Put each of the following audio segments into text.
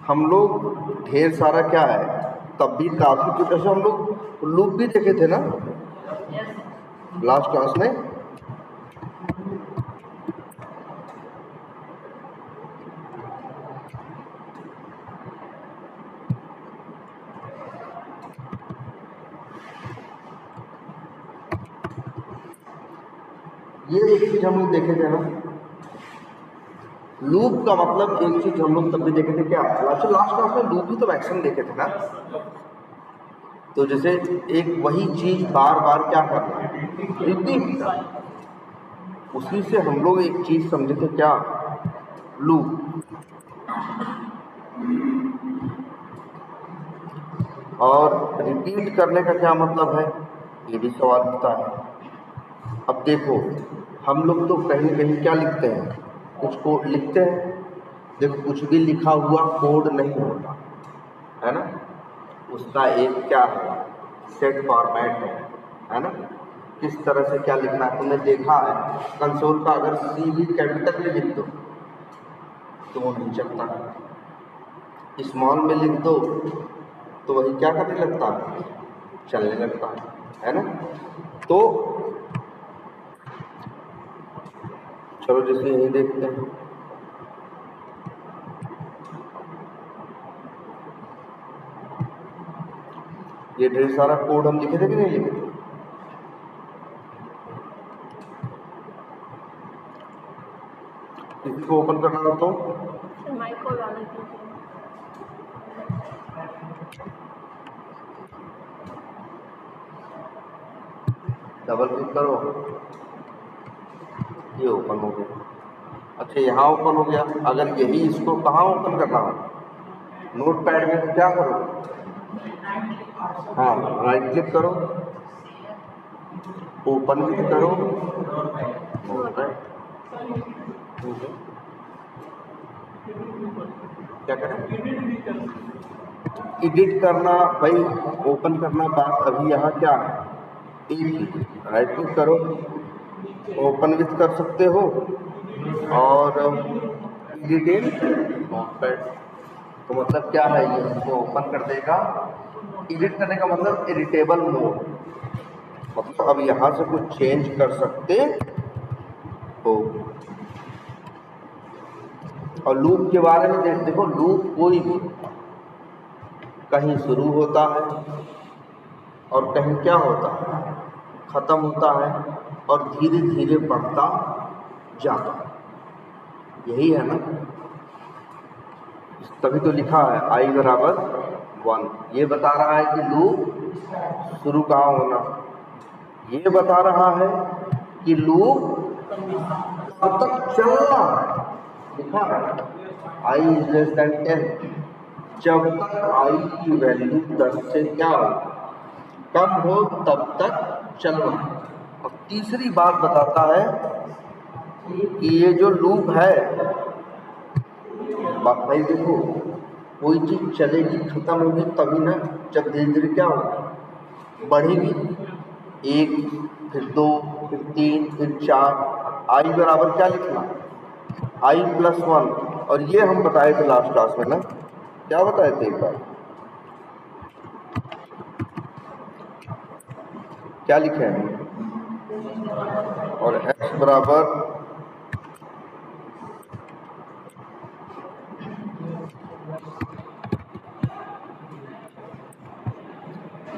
हम लोग ढेर सारा क्या है, तब भी काफी कुछ ऐसे हम लोग लूप भी देखे थे ना लास्ट क्लास में। ये एक चीज हम लोग देखे थे ना, लूप का मतलब एक चीज हम लोग तब भी देखे थे क्या, लास्ट क्लास में लूप ही तो मैक्सिमम देखे थे ना। तो जैसे एक वही चीज बार बार क्या करना, रिपीट, उसी से हम लोग एक चीज समझे थे क्या, लूप। और रिपीट करने का क्या मतलब है, ये भी सवाल उठता है। अब देखो हम लोग तो कहीं कहीं क्या लिखते हैं, कुछ कोड लिखते हैं। देखो कुछ भी लिखा हुआ कोड नहीं होता है ना, उसका एक क्या है, सेट फॉर्मेट है ना। किस तरह से क्या लिखना है तुमने देखा है, कंसोल का अगर सी भी कैपिटल में लिख दो तो वो नहीं चलता, स्मॉल में लिख दो तो वही क्या करने लगता है, चलने लगता है ना। तो चलो जैसे यही देखते हैं, ये ढेर सारा कोड हम लिखे थे कि नहीं लिखे थे। किसी को ओपन करना हो तो डबल क्लिक करो, ये ओपन हो गया। अच्छा यहाँ ओपन हो गया, अगर यही इसको कहाँ ओपन करना हो, नोट पैड में तो क्या करो, हाँ राइट क्लिक करो, ओपन भी करो, क्या करें, एडिट करना भाई, ओपन करना, बात अभी यहाँ क्या है, एक राइट क्लिक करो, ओपन विथ कर सकते हो, और डिटेल नोटपैड। तो मतलब क्या है, ये इसको ओपन कर देगा। एडिट करने का मतलब एडिटेबल मोड, मतलब अब यहाँ से कुछ चेंज कर सकते हो। और लूप के बारे में देखो, लूप कोई भी कहीं शुरू होता है और कहीं क्या होता है, खत्म होता है, और धीरे धीरे बढ़ता जाता है, यही है ना। तभी तो लिखा है i बराबर 1, ये बता रहा है कि लूप शुरू कहाँ होना, ये बता रहा है कि लूप कब तक चलना है, लिखा है i < 10, जब तक i की वैल्यू 10 से क्या हो, कम हो तब तक चलना। और तीसरी बात बताता है कि ये जो लूप है, भाई देखो कोई चीज चलेगी खत्म होगी तभी ना, जब धीरे धीरे क्या होगी, बढ़ेगी, 1 फिर 2 फिर 3 फिर 4, आई बराबर क्या लिखना, i + 1। और ये हम बताए थे लास्ट क्लास में ना, क्या बताए थे एक बार, क्या लिखे हैं, और x बराबर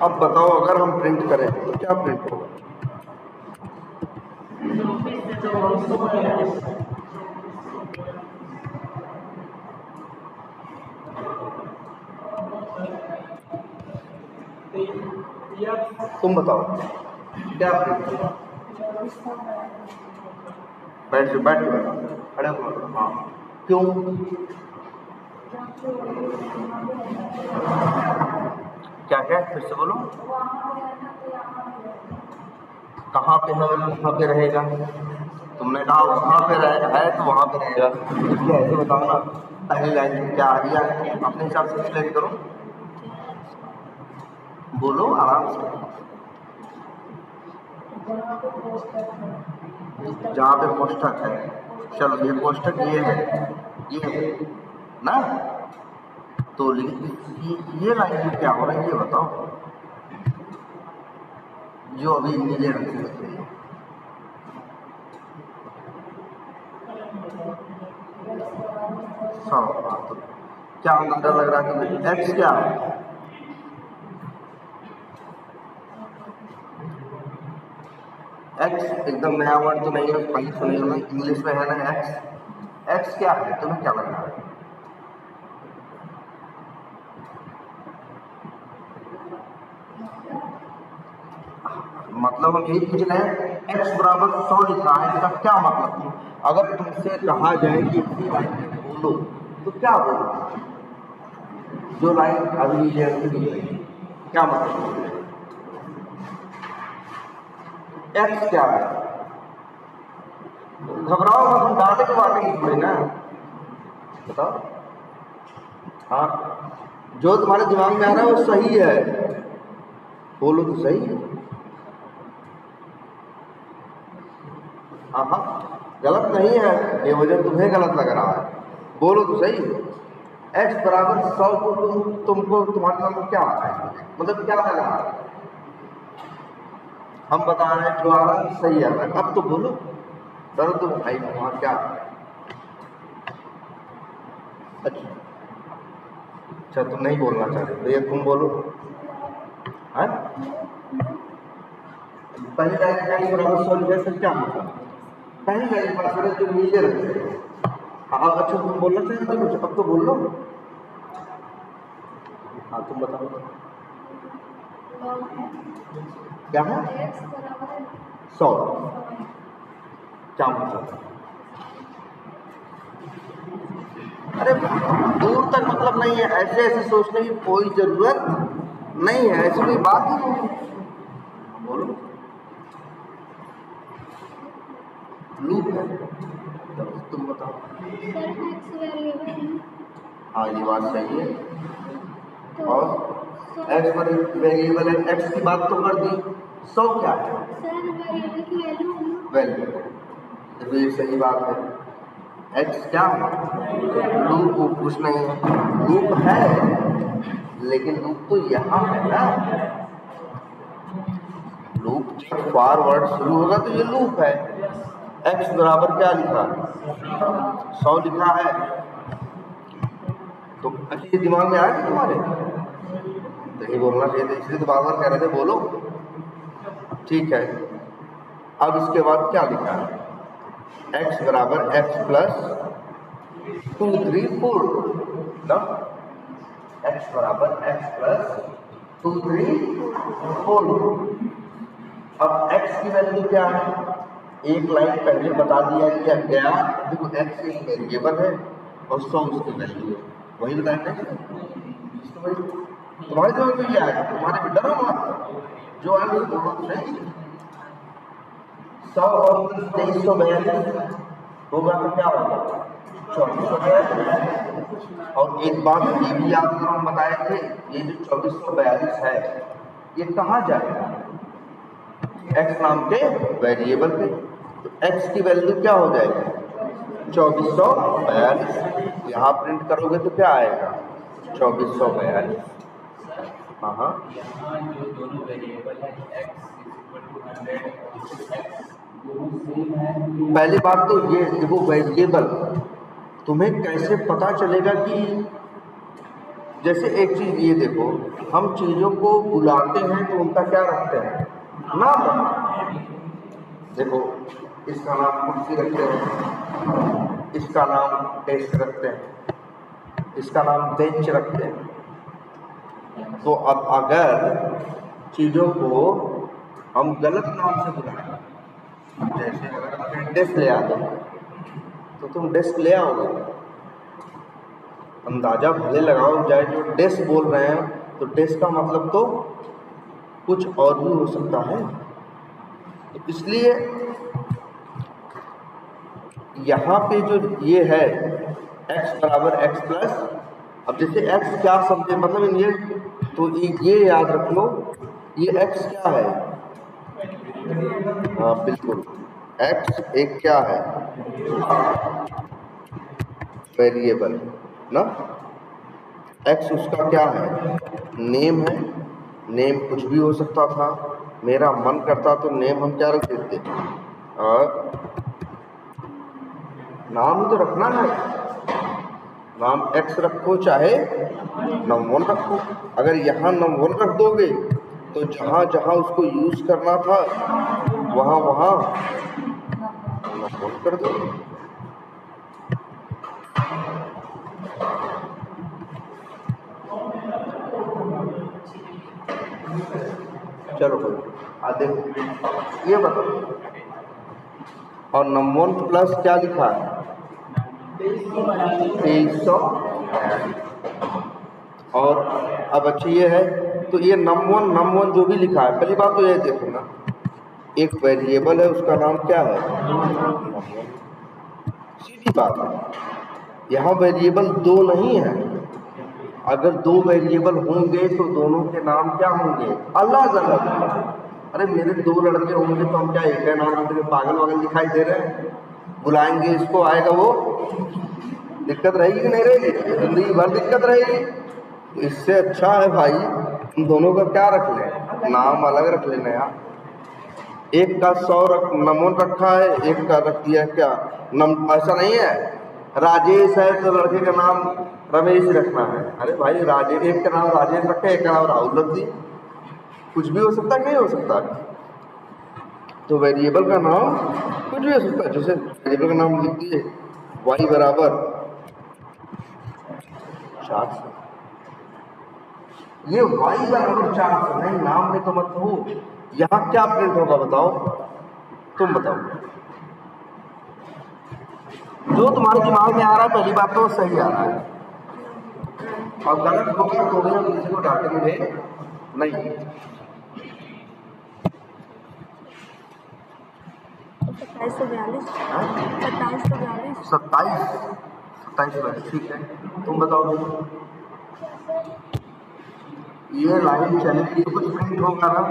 अब बताओ अगर हम प्रिंट करें तो क्या प्रिंट होगा, तुम बताओ क्या प्रिंट होगा, बैठ जाओ खड़े हो, हाँ क्यों, क्या क्या फिर से बोलो, कहाँ पे है, वहाँ पे रहेगा, तुमने कहा वहाँ पे है तो वहाँ पे रहेगा, इसलिए ऐसे बताओ ना, पहली लाइन में क्या आ रही है अपने हिसाब से एक्सप्लेन करो, बोलो आराम से, जहाँ पे कोष्ठक है, चलो ये कोष्ठक ये है ना, तो ये लाइन में क्या हो रहा है ये बताओ, जो अभी नीले रंग से लिख रही है। तो क्या अंदाजा लग रहा है कि एक्स क्या है? एक्स एकदम नया वर्ड तो नहीं है, पहले सुने हो ना, इंग्लिश में है ना एक्स। एक्स क्या है तुम्हें क्या लग रहा है? मतलब हम यही पूछ रहे हैं, एक्स बराबर 100 लिखा है, इसका क्या मतलब? अगर तुमसे कहा जाए कि इसी लाइन में बोलो तो क्या बोलो? जो लाइन अभी क्या मतलब? एक्स क्या है? घबराओ मत, हम डांटे के बातें थोड़ी ना, बताओ। हाँ, जो तुम्हारे दिमाग में आ रहा है वो सही है, बोलो तो सही। हाँ, गलत नहीं है, बेवजह तुम्हें गलत लग रहा है, बोलो तो सही। एक्स बराबर 100 को तुमको तुम्हारे दिमाग में क्या आता है, मतलब क्या लग रहा है? हम बता रहे हैं जो आ रहा है सही आ रहा है, अब तो बोलो, डरो तुम भाई वहां क्या? अच्छा तुम नहीं बोलना चाहते, भैया तुम बोलो। है पहली लाइन का बराबर 100 लिखा है, क्या मतलब? पहली लाइन पर जो नीले रखते हैं। हाँ अच्छा तुम बोलना चाहते हो कुछ, अब तो बोल लो। हाँ तुम बताओ क्या है? 100 क्या मतलब? अरे दूर तक मतलब नहीं है, ऐसे ऐसे सोचने की कोई जरूरत नहीं है, ऐसी कोई बात ही नहीं। बोलो लूप है, तुम बताओ। हाँ ये बात सही है, और एक्स पर वेरिएबल है, एक्स की बात तो कर दी। 100 क्या है? वैल्यू, तो ये सही बात है। एक्स क्या है? लूप कुछ नहीं है, लूप है लेकिन लूप तो यहाँ है ना। लूप जब फॉरवर्ड शुरू होगा तो ये लूप है। एक्स बराबर क्या लिखा? 100 लिखा है, तो अच्छी दिमाग में आया तुम्हारे? तो ये बोलना चाहिए था, इसलिए तो बार बार कह रहे थे बोलो। ठीक है, अब इसके बाद क्या लिखा है? एक्स बराबर एक्स प्लस 2 3 4 ना, एक्स बराबर एक्स प्लस 2 3 4। अब एक्स की वैल्यू क्या है? एक लाइन पहले बता दिया गया, देखो एक्स एक वेरिएबल है और 100 उसकी वैल्यू है, वही बताया तुम्हारे दिमाग में ये आएगा, तुम्हारे में डरो मत, जो आएगा वो बोलो नहीं। 100 और 2342 होगा तो क्या होगा? 2442। और एक बात ये भी याद करो, हम बताए थे ये जो 2442 है ये कहाँ जाएगा? एक्स नाम के वेरिएबल पे, तो एक्स की वैल्यू क्या हो जाएगी? 2442। यहाँ प्रिंट करोगे तो क्या आएगा? 2442। हाँ हाँ, पहली बात तो ये देखो, वेरिएबल तुम्हें कैसे पता चलेगा कि, जैसे एक चीज ये देखो, हम चीजों को बुलाते हैं तो उनका क्या रखते हैं? नाम। देखो इसका नाम कुर्सी रखते हैं, इसका नाम डेस्क रखते हैं, इसका नाम बेंच रखते हैं। तो अब अगर चीजों को हम गलत नाम से बुलाएं, जैसे अगर डेस्क ले आते तो तुम डेस्क ले आओगे, अंदाजा भले लगाओ जाए जो डेस्क बोल रहे हैं तो डेस्क का मतलब तो कुछ और भी हो सकता है। तो इसलिए यहाँ पे जो ये है x बराबर एक्स प्लस, अब जैसे x क्या समझे मतलब ये, तो ये याद रख लो, ये x क्या है? हाँ बिल्कुल, x एक क्या है? वेरिएबल ना। एक्स उसका क्या है, नेम है। नेम कुछ भी हो सकता था, मेरा मन करता तो नेम हम क्या रख देते, और नाम ही तो रखना है, नाम एक्स रखो चाहे नम1 रखो। अगर यहाँ नम1 रख दोगे तो जहाँ जहाँ उसको यूज करना था वहाँ वहाँ नम1 कर दो। चलो देखो ये बताओ, और नम1 प्लस क्या लिखा है, 2300। और अब अच्छी ये है, तो ये नम1 जो भी लिखा है, पहली बात तो ये देखो ना, एक वेरिएबल है उसका नाम क्या है, num1। सीधी बात है, यहाँ वेरिएबल दो नहीं है। अगर दो वेरिएबल होंगे तो दोनों के नाम क्या होंगे, अलग अलग। अरे मेरे दो लड़के होंगे तो हम क्या एक है नाम रख, पागल वागल दिखाई दे रहे हैं, बुलाएंगे इसको आएगा वो, दिक्कत रहेगी कि नहीं रहेगी, जिंदगी भर दिक्कत रहेगी। तो इससे अच्छा है भाई इन दोनों का क्या रख लें, नाम अलग रख लेना यार। एक का 100 नम1 रखा है, एक का रख दिया क्या नम, ऐसा नहीं है राजेश है तो लड़के का नाम रमेश रखना है। अरे भाई राजेश, एक का नाम राजेश रखे, एक का नाम राहुल रख दी, कुछ भी हो सकता है, नहीं हो सकता। तो वेरिएबल का नाम कुछ भी हो सकता है, जैसे वेरिएबल का नाम लिख दिए y बराबर 400, ये y बराबर 400 नहीं, नाम में तो मत हो। यहाँ क्या प्रिंट होगा बताओ, तुम बताओ, जो तुम्हारे दिमाग में आ रहा है पहली बात तो सही आ रहा है, और गलत होगा तो भी हम किसी को डांटेंगे नहीं। 27, ठीक है, तुम बताओ। ये लाइन चलेगी तो कुछ प्रिंट होगा ना,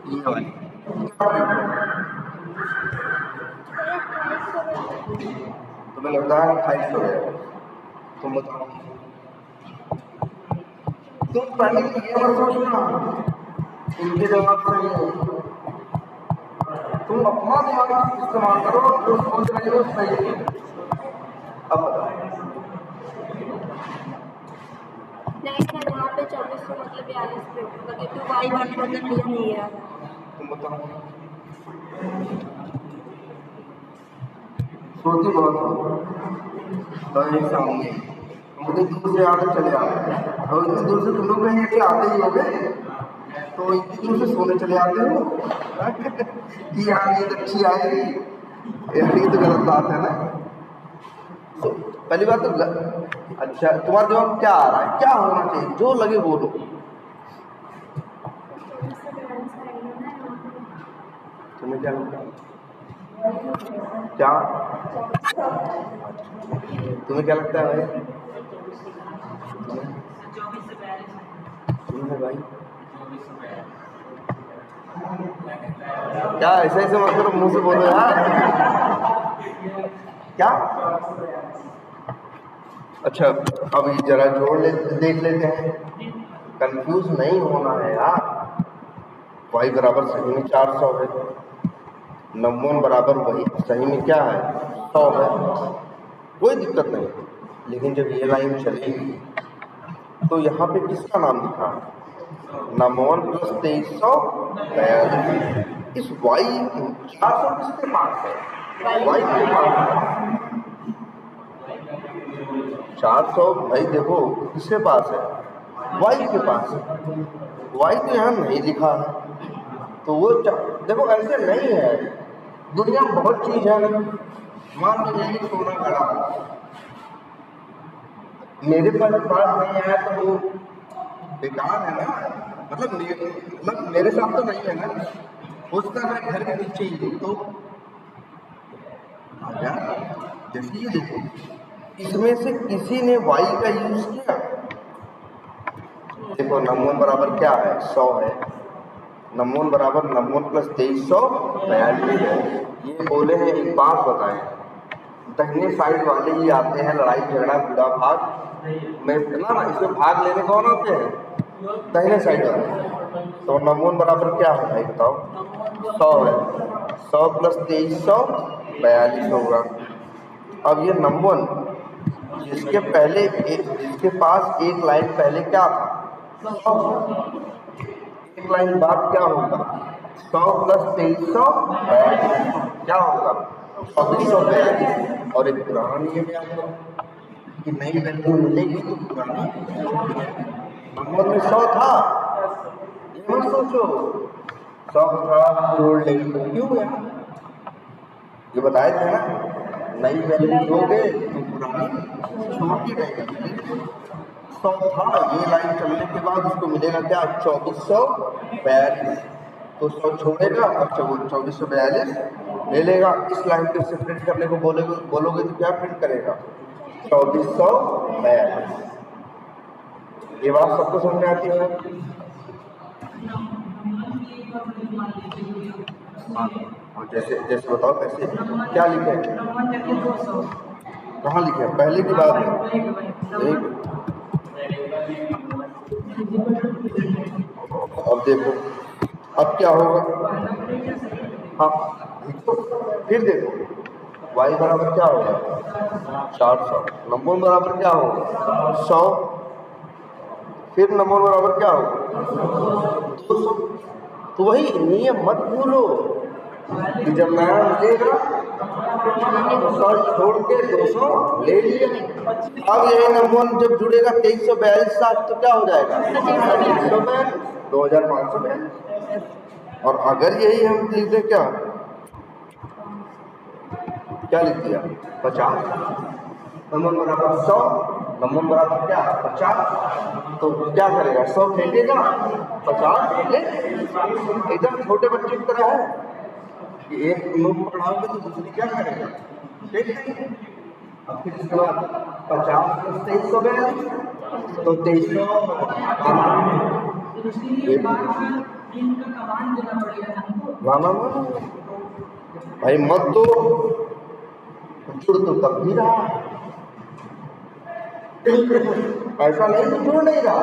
ये वाली तुम्हें लगता है 28 हो गया, तुम बताओ। तुम पहले ये मत सोचना इनके जवाब सही है, तुम अपना दिमाग इस्तेमाल करो, जो सोच रहे हो सही है। अब बताओ यहाँ पे 2400 मतलब 42 पे होगा, क्योंकि y 1 मतलब लिया नहीं है। तुम बताओ, सोची बहुत हो तो एक सामने मुझे दूर से आगे चले आते, और इतनी दूर से तुम लोग कहीं कि आते ही होगे, तो इतनी दूर से सोने चले आते हो कि यार नींद अच्छी आएगी, यार ये तो गलत बात है ना। तो पहली बात तो अच्छा तुम्हारे दिमाग में क्या आ रहा है, क्या होना चाहिए, जो लगे बोलो। तुम्हें क्या लगता है, क्या तुम्हें क्या लगता है भाई, तुम्हें भाई क्या ऐसे ऐसे मत करो, मुंह से बोलो यार क्या। अच्छा अभी जरा जोड़ ले देख लेते हैं, कंफ्यूज नहीं होना है यार। y बराबर सही में 400 है, नम1 बराबर वही सही में क्या है 100 है, कोई दिक्कत नहीं। लेकिन जब ये लाइन चलेगी तो यहाँ पे किसका नाम लिखा है, नम1 प्लस 2300, इस y 400 किसके पास है, y के पास है 400, भाई देखो किसके पास है, y के पास है, y तो यहाँ नहीं लिखा है, तो वो देखो ऐसे नहीं है, दुनिया में बहुत चीज है ना। मान लीजिए सोना गड़ा मेरे पास नहीं आया तो वो बेकार है ना, मतलब मेरे साथ तो नहीं है ना, उसका मैं घर के नीचे ही हूँ तो जैसे ये देखो इसमें से किसी ने y का यूज किया, देखो नम1 बराबर क्या है 100 है, नम1 बराबर नम1 प्लस 2342 है। ये बोले हैं एक बात बताएं, दाहिने साइड वाले ही आते हैं लड़ाई झगड़ा बुरा भाग में ना इसमें भाग लेने कौन होते हैं? दाहिने साइड वाले। तो नमून बराबर क्या है भाई बताओ? 100 है। 100 प्लस 2300 42 होगा। अब ये नमून जिसके पास एक लाइन पहले क्या था? एक लाइन बाद क्या होगा? 100 प्लस 2300 क्या होगा? 2442। और एक पुराना नियम याद करो कि नई वैल्यू मिलेगी तो पुरानी नंबर में 100 था, ये मत सोचो 100 था जोड़ लेंगे तो क्यों यार, ये बताए थे ना नई वैल्यू दोगे तो पुरानी छोटी रहेगी। 100 था, ये लाइन चलने के बाद उसको मिलेगा क्या? 2442। तो 100 छोड़ेगा और 2442 ले लेगा। इस लाइन पे से प्रिंट करने को बोलोगे तो क्या प्रिंट करेगा? 2442। ये बात सबको समझ में आती है? हाँ, और जैसे बताओ कैसे क्या लिखे? कहाँ लिखे? पहले की बात है। अब देखो अब क्या होगा? हाँ फिर देखो y बराबर क्या होगा? 400। नंबर बराबर क्या होगा? 100। फिर नंबर बराबर क्या होगा? 200। तो वही नियम मत भूलो कि जब नया मिलेगा तो 100 छोड़ के 200 ले लिया। अब यही नंबर जब जुड़ेगा 2342 साथ तो क्या हो जाएगा? 2542। और अगर यही हम लिख दें क्या लिख दिया? 50। नंबर बराबर 100, नंबर बराबर क्या? 50। तो क्या करेगा? 100 फेंकेगा, 50 ले। एकदम छोटे बच्चे की तरह है कि एक नोट पकड़ाओगे तो दूसरी क्या करेगा? फेंक देंगे। अब फिर इसके बाद 50 प्लस 2342 तो 2300 भाई मत तो जुड़ तो तब भी रहा, ऐसा नहीं तो जुड़ नहीं रहा।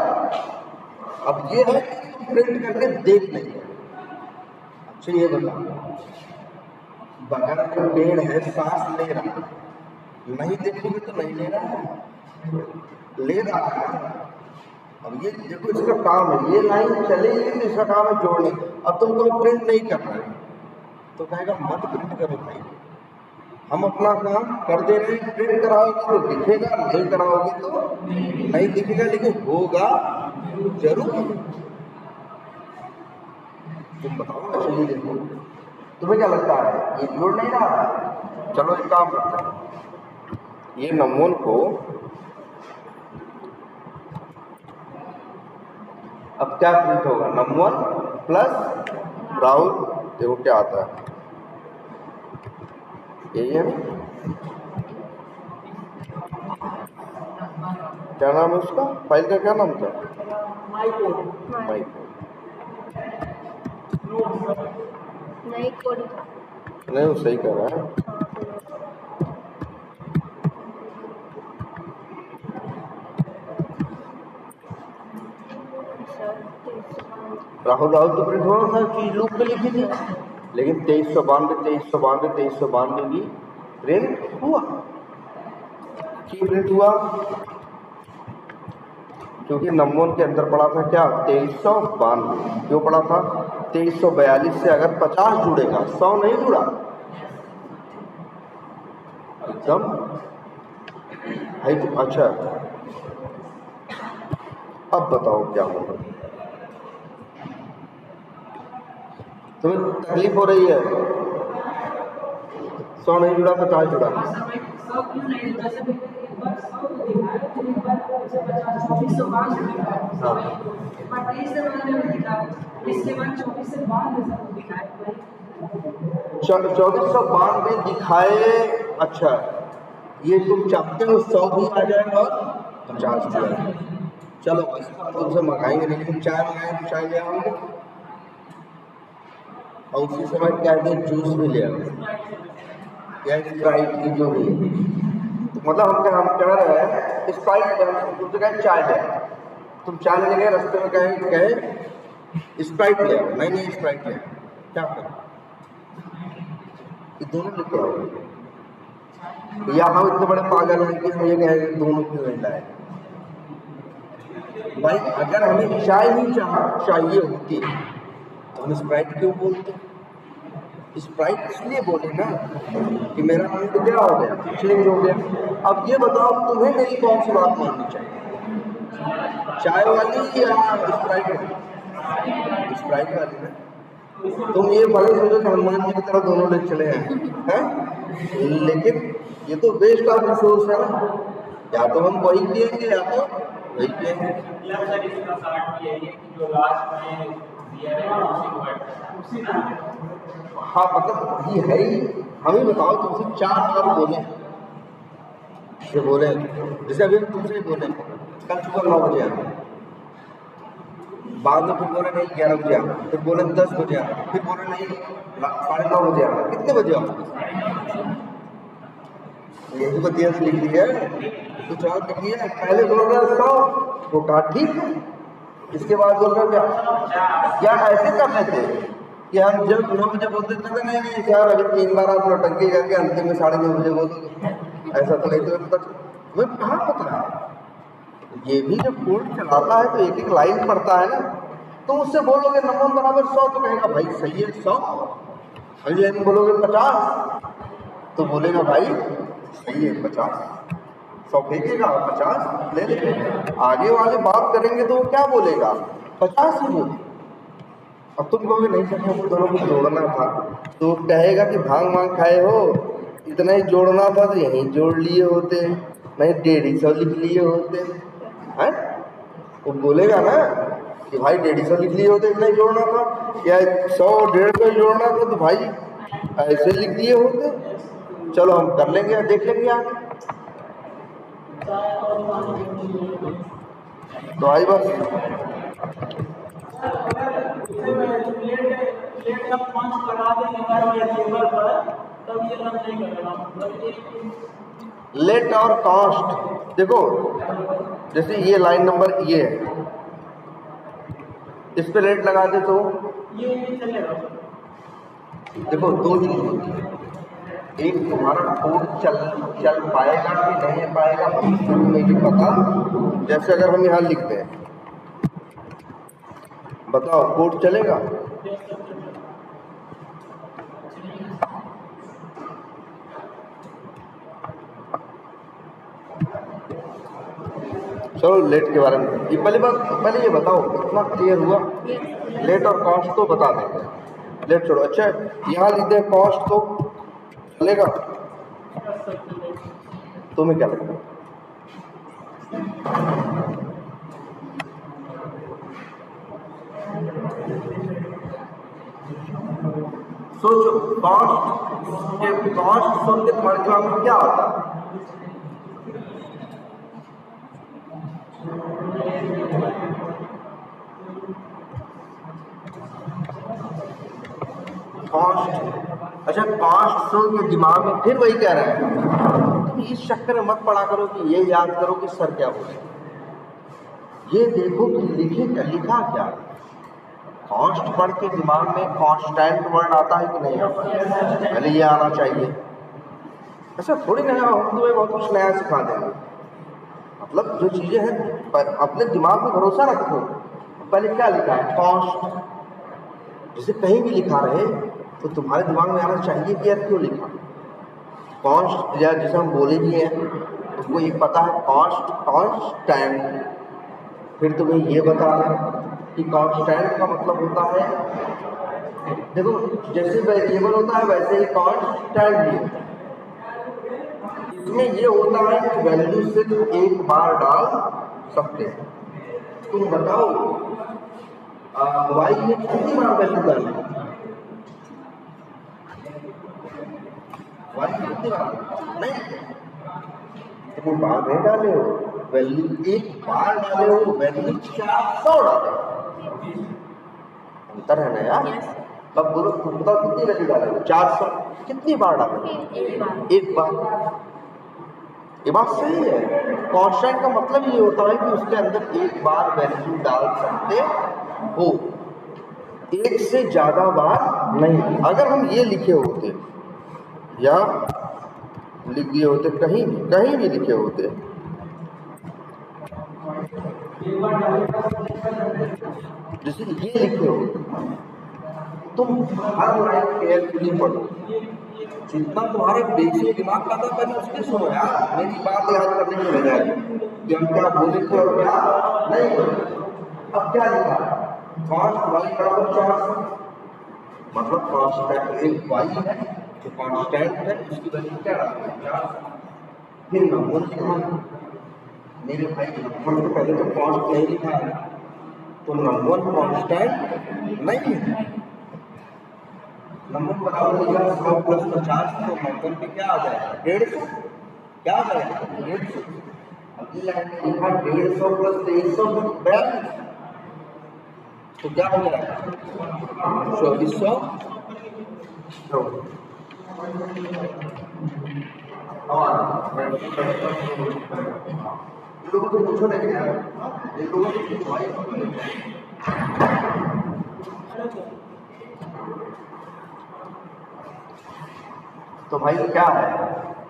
अब ये है प्रिंट करके देख लेंगे। अच्छा ये बताओ, बगल में पेड़ है सांस ले रहा, नहीं देखोगे तो नहीं ले रहा है, ले रहा है। अब ये देखो इसका काम है, ये लाइन चलेगी तो इसका काम है जोड़ने। अब तुमको प्रिंट नहीं करना है तो कहेगा मत प्रिंट करो भाई, हम अपना काम कर दे रहे हैं। प्रिंट कराओगे तो दिखेगा, नहीं कराओगे तो नहीं दिखेगा, लेकिन होगा जरूर। तुम बताओ ना, चलिए देखो तुम्हें क्या लगता है ये जोड़ नहीं रहा? चलो एक काम करते हैं, ये नमून को अब क्या प्रिंट होगा? नम1 प्लस राहुल, देखो क्या आता है, यही है ना? क्या नाम है उसका? फाइल का क्या नाम था? My code. नहीं वो सही कर रहा है। राहुल तो प्रिंट होना था, चीज लूप में लिखी थी, लेकिन 2392 की प्रिंट हुआ। क्यों प्रिंट हुआ? क्योंकि नंबर के अंदर पड़ा था क्या? 2392। क्यों पड़ा था? 2342 से अगर 50 जुड़ेगा, 100 नहीं जुड़ा एकदम भाई। तो अच्छा अब बताओ क्या होगा? तुम्हें तकलीफ हो रही है? 100 नहीं जुड़ा, 50 जुड़ा। हाँ 2492 दिखाए। अच्छा ये तुम चाहते हो 100 भी आ जाएगा और 50 भी आ जाएगा। चलो तुमसे मंगाएंगे नहीं, लेकिन चाय मंगाएंगे तो चाय ले आओगे और उसी समय क्या है जूस भी ले आओगे। या स्प्राइट की जो भी, तो मतलब हम कह रहे हैं स्प्राइट, तुमसे कहें चाय ले, तुम चाय लेने गए, रास्ते में कहे स्प्राइट ले, नहीं स्प्राइट ले, क्या करें? ये दोनों लेके आओ। या हम इतने बड़े पागल हैं कि हम ये कहेंगे दोनों क्यों नहीं लाए? भाई अगर हमें चाय ही चाहिए होती तो हम स्प्राइट क्यों बोलते? स्प्राइट इसलिए बोले ना कि मेरा मूड क्या हो गया, चेंज हो गया। अब ये बताओ तुम्हें मेरी कौन सी बात माननी चाहिए, चाय वाली या स्प्राइट वाली? स्प्राइट वाली ना। तुम ये भले सोचो कि हनुमान जी की तरह दोनों ले चले हैं, लेकिन ये तो वेस्ट ऑफ रिसोर्स है ना, या तो हम वही पिएंगे या तो वही पिएंगे। हाँ मतलब ये है ही। हमें बताओ तुमसे 4 बार बोले, ये बोले जैसे अभी तुमसे ही बोले कल सुबह 9 बजे आना, बाद में फिर बोले नहीं 11 बजे आना, फिर बोले 10 बजे आना, फिर बोले नहीं 9:30 बजे आना। कितने बजे आओ? यही बतिया लिख दी है, कुछ और लिख दिया। पहले बोल रहा 100, वो कहा ठीक है, इसके बाद बोल रहा क्या ऐसे करने थे कि हम जब 9 बजे बोलते थे नहीं यार अगर 3 बार आप नौटंकी करके अंतिम में 9:30 बजे बोलोगे, ऐसा तो नहीं। तो तुम्हें कहाँ पता है? ये भी जब कोर्ट चलाता है तो एक एक लाइन पढ़ता है ना, तो उससे बोलोगे नमून बराबर 100 तो कहेगा भाई सही है 100। अगली लाइन बोलोगे 50 तो बोलेगा भाई सही है 50। 100 फेंकेगा 50 ले लेंगे। आगे वाले बात करेंगे तो वो क्या बोलेगा? 50 ही बोले। अब तुम कहोगे नहीं सर हमको दोनों को जोड़ना था, तो कहेगा कि भांग वांग खाए हो, इतना ही जोड़ना था तो यहीं जोड़ लिए होते, नहीं 150 लिख लिए होते हैं। वो बोलेगा ना कि भाई 150 लिख लिए होते, इतना ही जोड़ना था, या 100 150 जोड़ना था तो भाई ऐसे लिख दिए होते। चलो हम कर लेंगे, देख लेंगे आगे। तो आई बस लेट और कॉस्ट। देखो जैसे ये लाइन नंबर ये है, इस पे लेट लगा दे तो देखो 2 चीज होती है, एक तुम्हारा कोड चल पाएगा कि नहीं पाएगा हमें नहीं पता। जैसे अगर हम यहाँ लिखते हैं, बताओ कोड चलेगा? चलो लेट के बारे में ये पहले ये बताओ कितना क्लियर हुआ? लेट और कॉस्ट तो बता देंगे, लेट छोड़ो। अच्छा यहाँ लिखते हैं कॉस्ट, तो चलेगा? तुम्हें क्या लगता है? सोचो कॉस्ट सुन के तुम्हारे दिमाग में क्या आता है? कॉस्ट। अच्छा कॉस्ट सुन के दिमाग में फिर वही कह रहा है, तुम इस चक्कर में मत पड़ा करो कि ये याद करो कि सर क्या बोले, ये देखो कि लिखा क्या। कॉस्ट पढ़ के दिमाग में कांस्टेंट वर्ड आता है कि नहीं आता? पहले ये आना चाहिए। ऐसा थोड़ी ना हम तुम्हें बहुत कुछ नया सिखा देंगे, मतलब जो चीज़ें हैं अपने दिमाग में भरोसा रखो। पहले क्या लिखा है? कॉस्ट। जैसे कहीं भी लिखा रहे तो तुम्हारे दिमाग में आना चाहिए कि यार क्यों लिखा कॉस्ट, या जैसे हम बोले भी हैं उसको ये पता है कॉस्ट कांस्टेंट। फिर तुम्हें ये बता दें कि कांस्टेंट का मतलब होता है, देखो जैसे वेरिएबल होता है वैसे ही कांस्टेंट भी होता है। इसमें ये होता है कि वैल्यू सिर्फ एक बार डाल सकते हैं। तुम बताओ वाई में कितनी बार वैल्यू डाली? वाई कितनी बार नहीं, तुम बार नहीं डाले हो, वैल्यू एक बार डाले हो, वैल्यू 400 डाले। अंतर है ना यार, तब बोलो तुम बताओ कितनी वैल्यू डालोगे? 400। कितनी बार डालोगे? एक बार। ये बात सही है। कांस्टेंट का मतलब ये होता है कि उसके अंदर एक बार वैल्यू डाल सकते हो, एक से ज्यादा बार नहीं। अगर हम ये लिखे होते या लिख दिए होते कहीं भी लिखे होते, जैसे ये लिखे हो, तुम हर लाइन केयरफुली पढ़ो। जितना तुम्हारा बेसिक दिमाग का था पहले उसके सुनो यार, मेरी बात याद करने के बजाय कि हम क्या बोले थे और क्या नहीं बोले। अब क्या लिखा? 5 y बराबर 400, मतलब कांस्टेंट एक y है जो कांस्टेंट है, उसकी वैल्यू क्या है? 400। फिर नंबर लिखना मेरे भाई, नंबर तो पहले तो कांस्ट नहीं लिखा है, तो नंबर कांस्टेंट नहीं है। नंबर बराबर लिखा 100 + 50, तो नंबर पे क्या आ जाएगा? 150। क्या आ जाएगा? 150। अगली लाइन में लिखा 150 + 2342, तो क्या हो जाएगा? 2400। लोगों को पूछो नहीं यार, ये लोगों को तो भाई क्या है?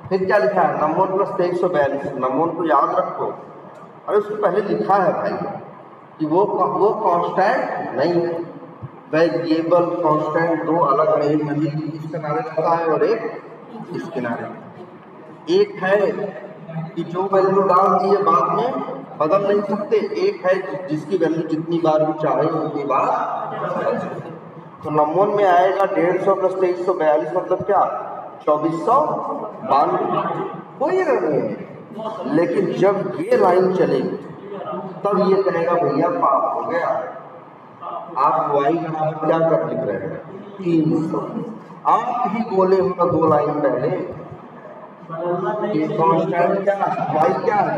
फिर क्या लिखा है? नंबर + 2342। नंबर को याद रखो। अरे उसको पहले लिखा है भाई कि वो कांस्टेंट नहीं है। वेरिएबल कांस्टेंट दो अलग नहीं, नदी इस किनारे रहता है और एक इस किनारे। एक है कि जो वैल्यू डाल दिए बाद में बदल नहीं सकते, एक है जिसकी वैल्यू जितनी बार भी चाहे उतनी बार बदल सकते। तो नंबर में आएगा 150 + 2342, मतलब क्या? 2492। कोई एरर नहीं है। लेकिन जब ये लाइन चलेगी तब ये कहेगा भैया पाप हो गया। आप y बराबर क्या कर लिख रहे हैं? 300। आप ही बोले हो ना 2 लाइन पहले कि कांस्टेंट क्या है, y क्या है?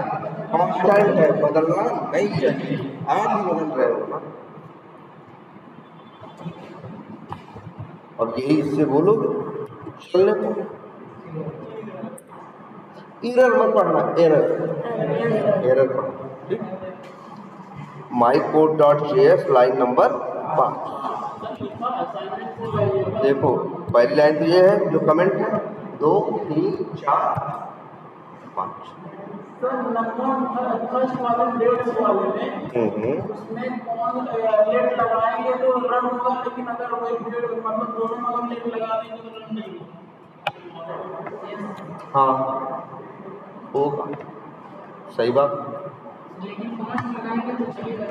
कांस्टेंट है, बदलना नहीं चाहिए। आप ही बदल रहे हो ना। और यही इससे बोलोगे चलने को। एरर मत पढ़ना, एरर पढ़ना। mycode.js line number 5। देखो पहली लाइन तो ये है जो कमेंट है, 2 3 4 5। फर्स्ट वाले 150 वाले में उसमें कौन लेट लगाएंगे तो रन होगा, लेकिन अगर वो मतलब दोनों में अगर लेट लगा देंगे तो रन नहीं होगा। हाँ होगा, सही बात। लेकिन 5 लगाएंगे तो चलेगा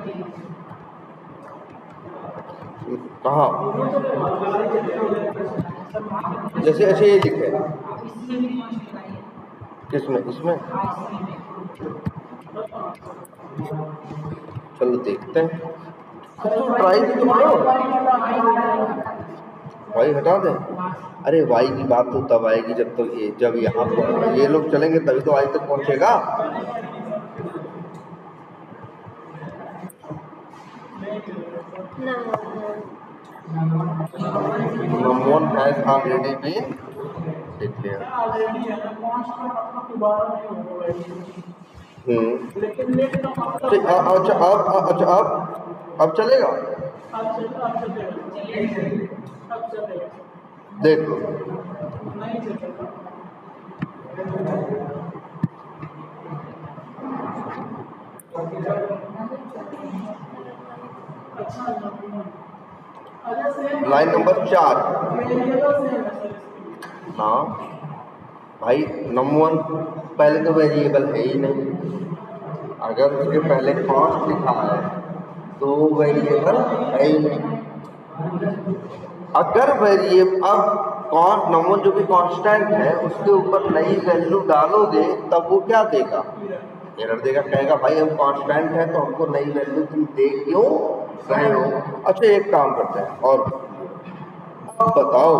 कहाँ? जैसे ऐसे ये लिखे किसमें? इसमें चलो देखते हैं। तो ट्राई भी तो करो। वाई हटा दें? अरे वाई की बात तो तब आएगी जब तक जब यहाँ पर ये लोग चलेंगे तभी तो वाई तक पहुँचेगा। One has already been declared. अच्छा अब चलेगा। देख लो लाइन नंबर 4। हाँ भाई नंबर 1 पहले तो वेरिएबल है ही नहीं। अगर उसके पहले कॉस्ट लिखा है तो वेरिएबल है ही नहीं। अगर वेरिएबल अब नंबर जो कि कांस्टेंट है उसके ऊपर नई वैल्यू डालोगे तब वो क्या देगा? एरर देगा। कहेगा भाई हम कांस्टेंट है तो हमको नई वैल्यू तुम दे क्यों रहे हो? अच्छा एक काम करते हैं और बताओ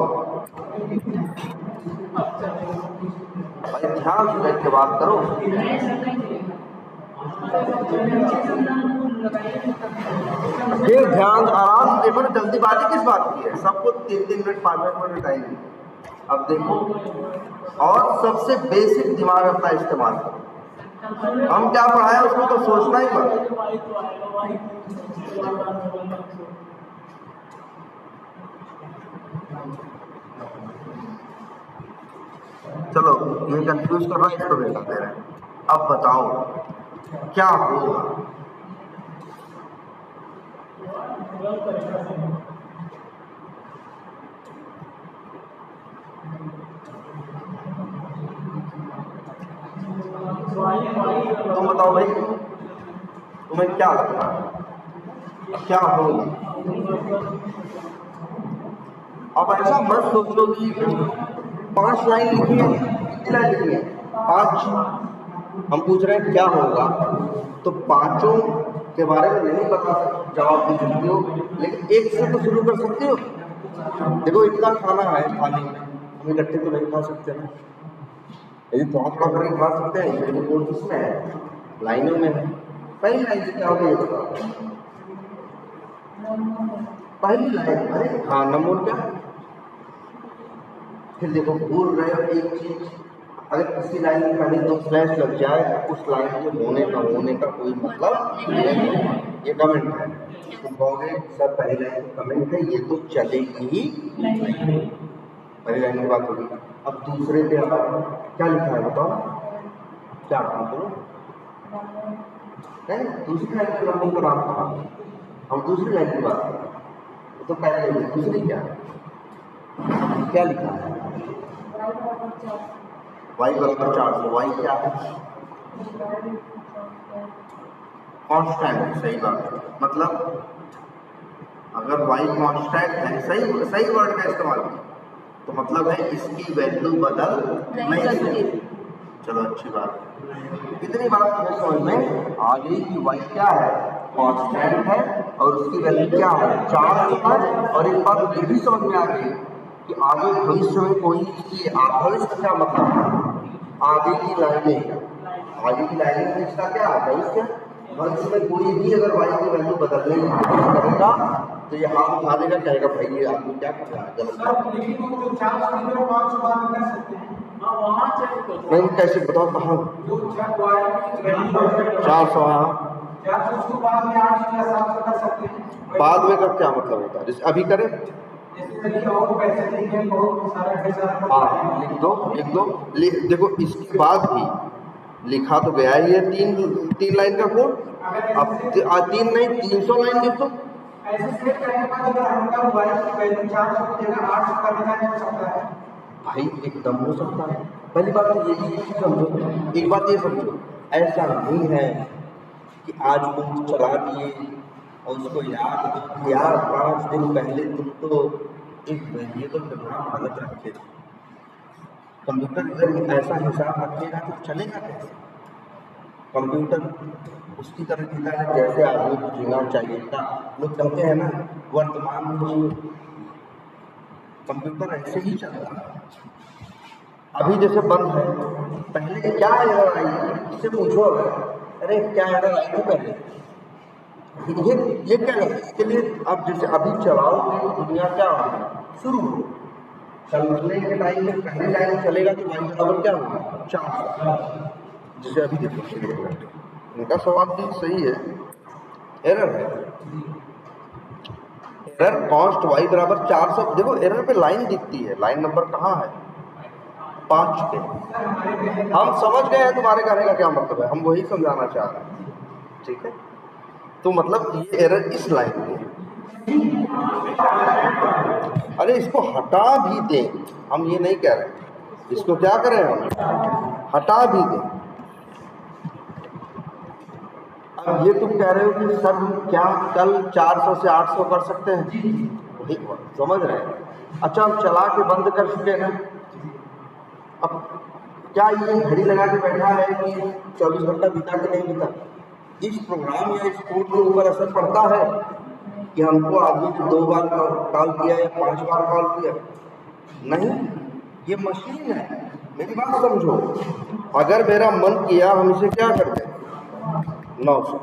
भाई, ध्यान से बैठ के बात करो। फिर ध्यान आराम से देखो ना, जल्दीबाजी किस बात की है, सबको 3-3 मिनट 5-5 मिनट टाइम। अब देखो, और सबसे बेसिक दिमाग अपना इस्तेमाल करो। हम क्या पढ़ाए उसको तो सोचना ही मत। चलो, ये कंफ्यूज कर रहा है, इसको बेटा दे रहे हैं। अब बताओ क्या होगा। तुम बताओ भाई, तुम्हें क्या लगता है क्या होगा। अब ऐसा मत सोचो कि 5 लाइन लिखी है, कितनी लाइन लिखी है, 5। हम पूछ रहे हैं क्या होगा, तो 5 के बारे में नहीं बता सकते, जवाब दे सकते हो, लेकिन एक से तो शुरू कर सकते हो। देखो, इतना खाना है थाली में, हम इकट्ठे तो नहीं खा सकते ना, यदि थोड़ा थोड़ा करके खा सकते हैं। ये बोर्ड किसमें है, लाइनों में है। पहली लाइन से क्या होगा ये बताओ। पहली लाइन, अरे हाँ नंबर क्या। फिर देखो, भूल रहे हो एक चीज, अगर किसी लाइन में पहले 2 स्लैश लग जाए तो उस लाइन के होने का कोई मतलब नहीं। ये कमेंट है, तुम कहोगे सर पहली लाइन तो कमेंट है, ये तो चलेगी ही नहीं। पहली लाइन की बात होगी। अब दूसरे पे क्या लिखा है बताओ, क्या काम करो नहीं, दूसरी लाइन के नाम का नाम कहा, हम दूसरी लाइन की बात करें तो पहले दूसरी क्या लिखा है, y बराबर 400। y क्या है, कांस्टेंट। सही बात है, मतलब अगर y कांस्टेंट है, सही वर्ड का इस्तेमाल किया, तो मतलब है इसकी वैल्यू बदल नहीं सकती। चलो अच्छी बात है, इतनी बात हमें समझ में आ गई कि y क्या है, कांस्टेंट है, और उसकी वैल्यू क्या है 400 है। और एक बात ये भी समझ में आ गई कि आगे भविष्य में कोई भविष्य क्या मतलब है, आगे की लाइनें में इसका क्या भविष्य, भविष्य में कोई भी अगर y की वैल्यू बदलने की कोशिश करेगा तो ये हाथ उठा देगा, कहेगा भाई ये आदमी क्या कर रहा है, गलत। नहीं कैसे बताओ, कहाँ 400 बाद में का क्या मतलब होता है, जैसे अभी करें हाँ लिख दो देखो, इसके बाद भी लिखा तो गया ही है 3 लाइन का कोड। अब 3 नहीं 300 लाइन लिख दो। भाई एकदम हो सकता है। पहली बात तो ये समझो, एक बात ये समझो, ऐसा नहीं है कि आज तुम चला दिए और उसको याद 5 दिन पहले तुम तो एक वेरिएबल का नाम अलग रखे थे। कंप्यूटर अगर ऐसा हिसाब रखेगा तो चलेगा कैसे। कंप्यूटर उसकी तरह जीता है जैसे आदमी को जीना चाहिए था। लोग कहते हैं ना वर्तमान में जियो, कंप्यूटर ऐसे ही चल रहा है। अभी जैसे बंद है, पहले क्या एरर आई इससे पूछो, अरे क्या एरर आई थी पहले, ये क्या है इसके लिए। अब जैसे अभी चलाओगे दुनिया क्या होगा, शुरू चलने के टाइम में पहली लाइन चलेगा तो y बराबर क्या होगा 400। जैसे अभी देखो उनका सवाल भी सही है, एरर है, एरर कॉस्ट y बराबर 400। देखो एरर पे लाइन दिखती है, लाइन नंबर कहाँ है 5 पे। हम समझ गए हैं तुम्हारे कहने का क्या मतलब है, हम वही समझाना चाह रहे हैं, ठीक है। तो मतलब ये एरर इस लाइन में, अरे इसको हटा भी दें, हम ये नहीं कह रहे, इसको क्या करें हम हटा भी दें। अब ये तुम कह रहे हो कि सर क्या कल 400 से 800 कर सकते हैं, समझ रहे हैं। अच्छा हम चला के बंद कर चुके हैं, अब क्या ये घड़ी लगा के बैठा है कि 24 घंटा बीता कि नहीं बीता। इस प्रोग्राम या इस कोड के ऊपर असर पड़ता है कि हमको आदमी को 2 बार कॉल किया या 5 बार कॉल किया, नहीं। ये मशीन है, मेरी बात समझो। अगर मेरा मन किया हम इसे क्या कर दें, 900।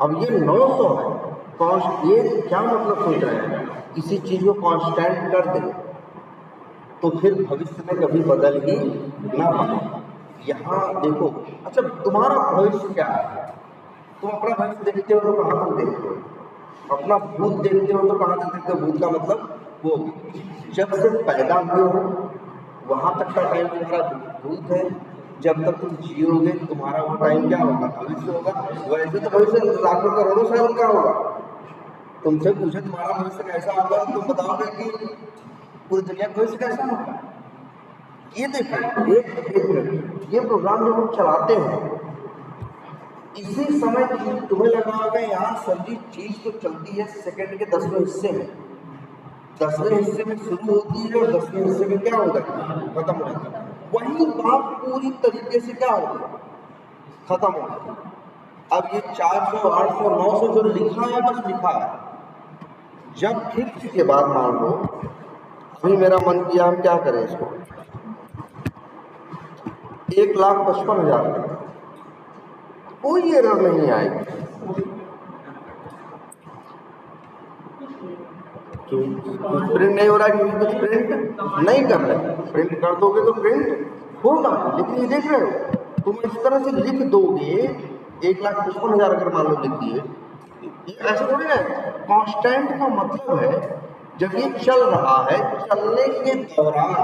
अब ये 900 है, ये क्या मतलब सोच रहे हैं, किसी चीज़ को कांस्टेंट कर दे तो फिर भविष्य में कभी बदल ही ना पाए। यहाँ देखो, अच्छा तुम्हारा भविष्य क्या है, तुम अपना भविष्य देखते हो तो कहाँ तक देखते हो, अपना भूत देखते हो तो कहाँ तक देखते हो। भूत का मतलब वो जब से पैदा हुए हो वहाँ तक का टाइम तुम्हारा भूत है, जब तक तुम जियोगे तुम्हारा वो टाइम क्या होगा, भविष्य होगा। वैसे तो भविष्य लाखों करोड़ों साल का होगा। तुमसे पूछे तुम्हारा भविष्य कैसा होगा, तुम बताओगे कि पूरी दुनिया का भविष्य कैसा होगा। ये देखो, एक मिनट, ये प्रोग्राम जब हम चलाते हैं इसी समय तुम्हें लगा होगा यार सभी चीज तो चलती है सेकंड के 10वें हिस्से में, 10वें हिस्से में शुरू होती है और 10वें हिस्से में क्या हो जाता है, खत्म हो जाता है। वही बात पूरी तरीके से क्या हो गया, खत्म हो गया। अब ये 400 800 900 जो लिखा है बस लिखा है। जब फिर इसके बाद मान लो अभी मेरा मन किया हम क्या करें इसको 1,55,000, कोई एरर नहीं आएगी। प्रिंट नहीं हो रहा है क्योंकि कुछ प्रिंट नहीं कर रहे, प्रिंट कर दोगे तो प्रिंट होगा। लेकिन ये देख रहे हो तुम इस तरह से लिख दोगे 1,55,000 अगर मान लो लिख दिए, ये ऐसा थोड़ी ना। कांस्टेंट का मतलब है जब ये चल रहा है, चलने के दौरान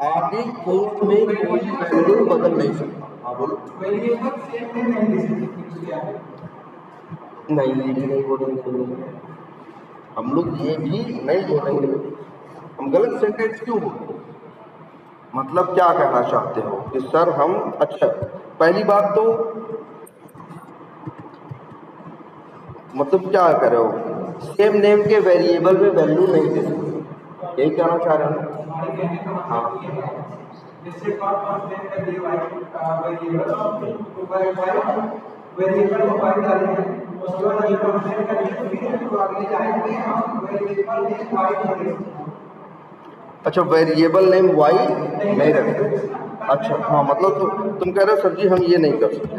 आगे कोड में कोई वैल्यू बदल नहीं सकता। हाँ बोलो। नहीं ये भी नहीं बोलेंगे हम लोग, ये भी नहीं बोलेंगे। हम गलत सेंटेंस क्यों बोलेंगे, मतलब क्या कहना चाहते हो कि सर हम, अच्छा पहली बात तो मतलब क्या कर रहे हो, सेम नेम के वेरिएबल में वैल्यू नहीं दे सकते, यही कहना चाह रहे हैं। हाँ अच्छा, वेरिएबल नेम वाई नहीं रखते। अच्छा हाँ, मतलब तुम कह रहे हो सर जी हम ये नहीं कर सकते,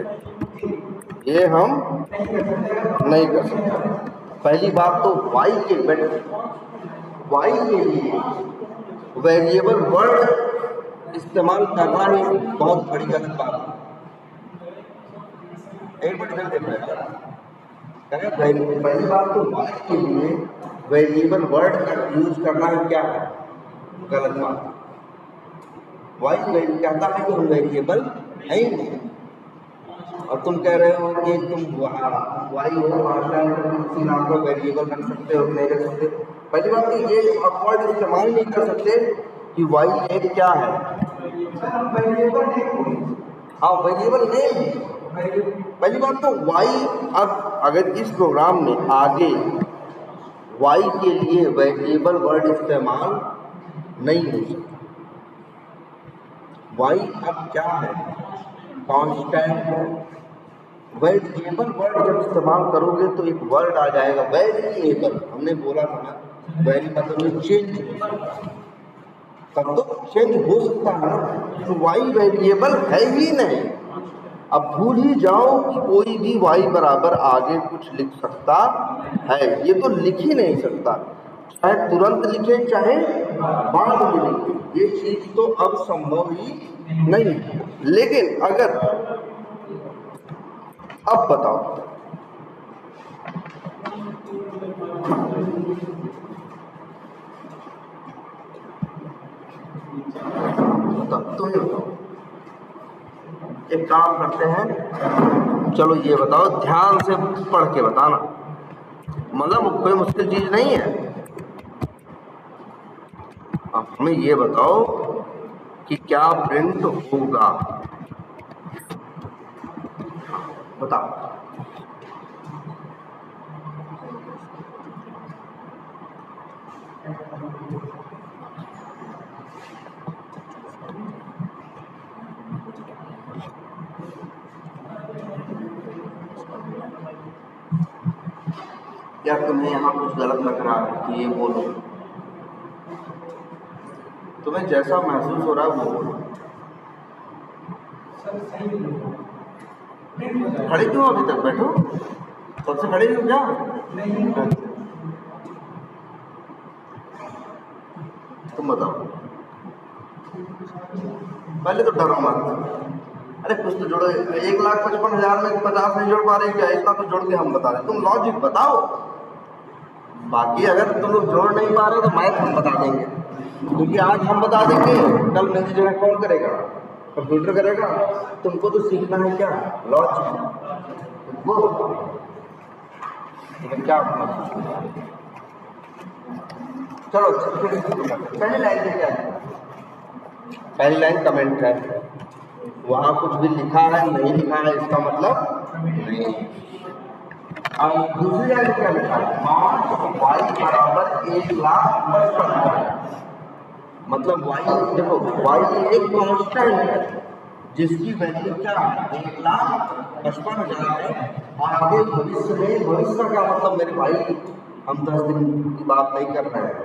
ये हम नहीं कर सकते। पहली बात तो वाई के लिए वेरिएबल वर्ड इस्तेमाल करना ही बहुत बड़ी गलत बात है। एक मिनट इधर देख रहे हैं, पहली बात तो वाई के लिए वेरिएबल वर्ड का यूज करना ही क्या है, गलत बात। वाई कहता है कि वेरिएबल है ही नहीं, और तुम कह रहे हो कि तुम वाई हो भाषा किसी नाम को वेरिएबल रख सकते हो नहीं रख सकते। पहली बात तो ये आप वर्ड इस्तेमाल नहीं कर सकते कि वाई एक क्या है, हाँ वेरिएबल नेम। पहली बात तो वाई, अब अगर इस प्रोग्राम में आगे वाई के लिए वेरिएबल वर्ड इस्तेमाल नहीं हो सकता। वाई अब क्या है, कांस्टेंट है। वेरिएबल वर्ड जब इस्तेमाल करोगे तो एक वर्ड आ जाएगा वेरिएबल, हमने बोला था ना, वेरी मतलब चेंज, तब तो चेंज हो सकता है ना। तो वाई वेरिएबल है ही नहीं। अब भूल ही जाओ कि कोई भी वाई बराबर आगे कुछ लिख सकता है, ये तो लिख ही नहीं सकता, चाहे तुरंत लिखे चाहे बाद में लिखे, ये चीज तो अब संभव ही नहीं। लेकिन अगर अब बताओ तो एक काम करते हैं, चलो ये बताओ ध्यान से पढ़ के बताना, मतलब कोई मुश्किल चीज नहीं है। अब हमें ये बताओ कि क्या प्रिंट होगा, बताओ। क्या तुम्हें यहाँ कुछ गलत लग रहा है कि ये बोलो, तुम्हें जैसा महसूस हो रहा है वो बोलो। खड़े क्यों अभी तक? बैठो, सबसे खड़े हो क्या? तुम बताओ, पहले तो डरो मत। अरे कुछ तो जोड़ो। 1,55,000 में 50 नहीं जोड़ पा रहे क्या? इतना तो जोड़ के हम बता रहे, तुम लॉजिक बताओ। बाकी अगर तुम लोग जोड़ नहीं पा रहे तो मैथ हम बता देंगे, क्योंकि आज हम बता देंगे, कल मेरी जगह कौन करेगा? कंप्यूटर करेगा। तुमको तो सीखना है क्या? लॉजिक। वो क्या चलो पहली लाइन में क्या है? पहली लाइन कमेंट है, वहां कुछ भी लिखा है नहीं लिखा है इसका मतलब नहीं। अब दूसरी लाइन क्या लिखा है? y बराबर 1,55,000, मतलब y, देखो y एक कांस्टेंट है जिसकी वैल्यू क्या है? 1,55,000 है। और आगे भविष्य में, भविष्य क्या मतलब मेरे भाई, हम 10 दिन की बात नहीं कर रहे हैं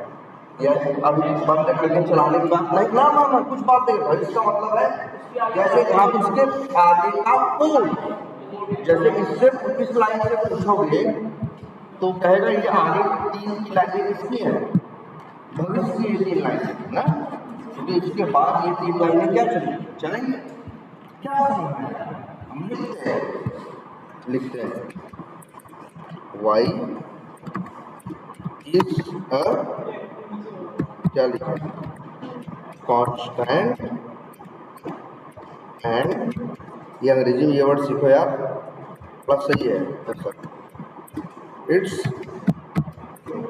या अभी बंद करके चलाने की बात नहीं, ना कुछ बात नहीं। भविष्य का मतलब है जैसे आप उसके आगे का पूर्ण, जैसे इससे इस लाइन से पूछोगे तो कहेगा ये आगे 3 की लाइनें किसकी है? भविष्य की 3 लाइनें ना, क्योंकि इसके बाद ये 3 लाइनें क्या चलेंगे? क्या हम लिखते हैं y इज अ, क्या लिखा? कांस्टेंट एंड, ये अंग्रेजी में ये वर्ड सीखो यार, प्लस सही है ऐसा। इट्स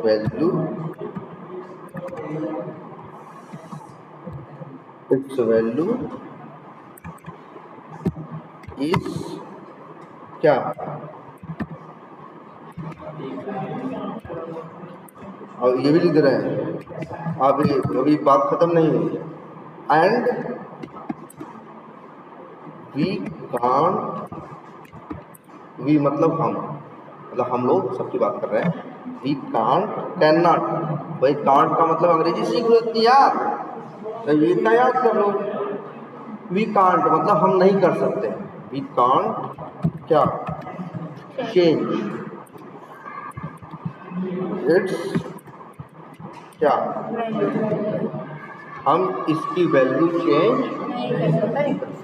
वैल्यू इज क्या? और ये भी लिख रहे हैं, अभी बात खत्म नहीं हुई है। एंड वी कांट, वी मतलब हम लोग सबकी बात कर रहे हैं। वी कांट, कैन नॉट, भाई कांट का मतलब अंग्रेजी सीख लो इतनी यार, तो ये इतना याद कर लो। वी कांट मतलब हम नहीं कर सकते। वी कांट क्या? चेंज इट्स क्या? हम इसकी वैल्यू चेंज नहीं कर।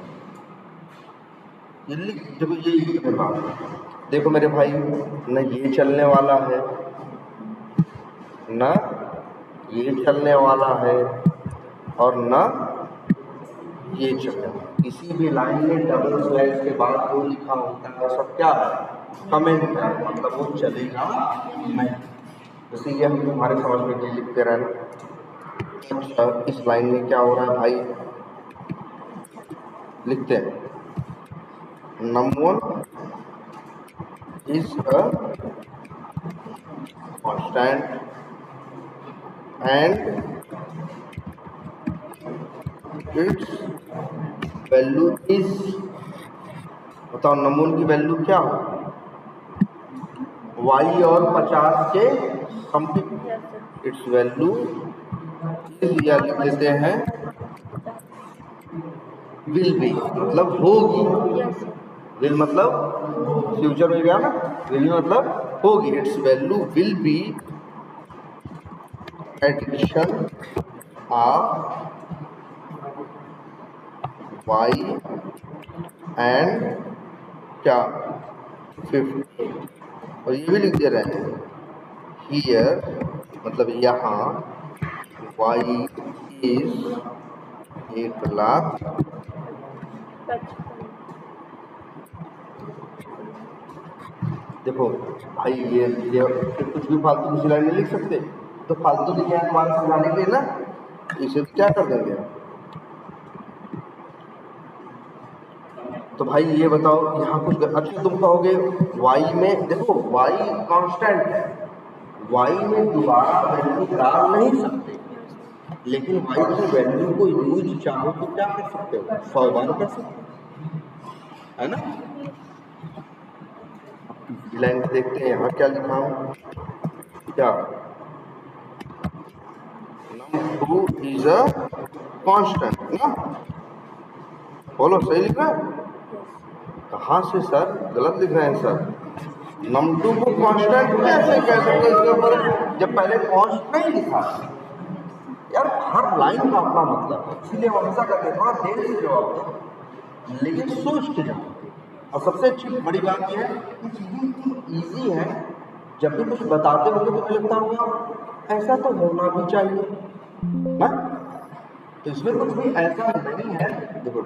देखो ये बात, देखो मेरे भाई, न ये चलने वाला है न ये चलने वाला है और न ये चलने वाला। किसी भी लाइन में डबल स्लैश के बाद जो लिखा होता है सब क्या है? कमेंट है, मतलब वो चलेगा नहीं। इसीलिए हम तुम्हारे समझ में लिखते रहना। अच्छा, इस लाइन में क्या हो रहा है भाई? लिखते हैं number is a constant and its value is, बताओ नमून की वैल्यू क्या हो? y और 50 के समथिंग। इट्स वैल्यू इज, या लिख देते हैं विल बी, मतलब होगी। विल मतलब फ्यूचर में गया ना, विल मतलब होगी। Its value will be addition of y and क्या? 50। और ये भी लिख दे रहे हैं हियर, मतलब यहाँ y इज 1,00,000। देखो भाई ये कुछ भी फालतू किसी लाइन में लिख सकते, तो फालतू लिखे हैं तुम्हारे समझाने के लिए ना, इसे क्या कर देंगे। तो भाई ये बताओ यहाँ कुछ अच्छा तुम कहोगे y में, देखो y कांस्टेंट है, y में दोबारा वैल्यू डाल नहीं सकते, लेकिन y की वैल्यू को यूज चाहो तो क्या कर सकते हो? 100 बार कर सकते हो, है ना। लाइन देखते हैं यहाँ क्या लिखा है? क्या? num2 इज अ कांस्टेंट ना, बोलो सही लिखा है? कहाँ से सर? गलत लिख रहे हैं सर। num2 को कांस्टेंट कैसे कह सकते हैं इसके ऊपर जब पहले कॉन्स्ट नहीं लिखा? यार हर लाइन का अपना मतलब है, इसलिए हम हमेशा कहते हैं थोड़ा देर से जवाब दो लेकिन सोच के जवाब। और सबसे अच्छी बड़ी बात यह है कि चीज़ें इतनी ईजी है, जब भी कुछ बताते होंगे तो मुझे लगता होगा ऐसा तो होना भी चाहिए ना, तो इसमें कुछ भी ऐसा नहीं है। देखो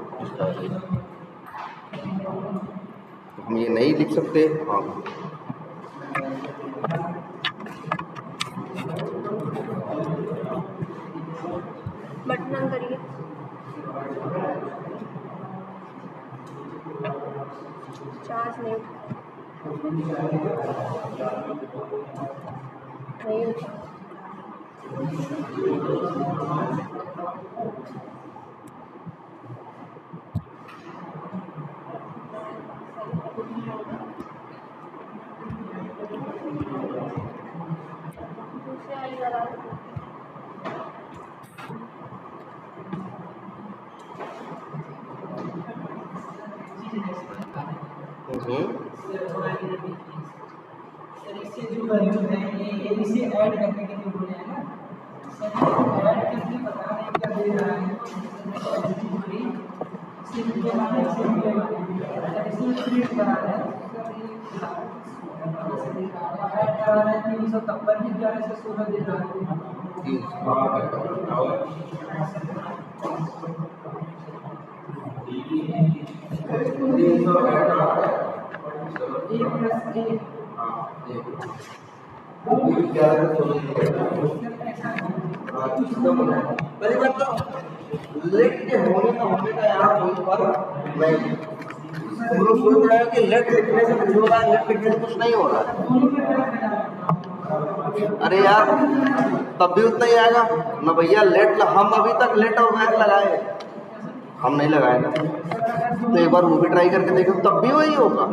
हम ये नहीं लिख सकते। हाँ बटन ऑन करिए। चार्ज नहीं उठा। दूसरे वाली लगा दो। इससे जो वैल्यू है ये इसे ऐड करने के लिए बोले हैं ना, ऐड करके बताने क्या दे रहा है। इसमें बना है 370 की क्या से 16 दे रहा पहली बात तो लेट के होने का यहाँ कोई फर्क नहीं। हम लोग सोच रहे हैं कि लेट लिखने से कुछ हो रहा है, लेट लिखने से कुछ नहीं हो रहा है। अरे यार तब भी उतना ही आएगा ना भैया। लेट हम अभी तक लेट और वैट लगाए, हम नहीं लगाए ना, तो एक बार वो भी ट्राई करके देखो तब भी वही होगा।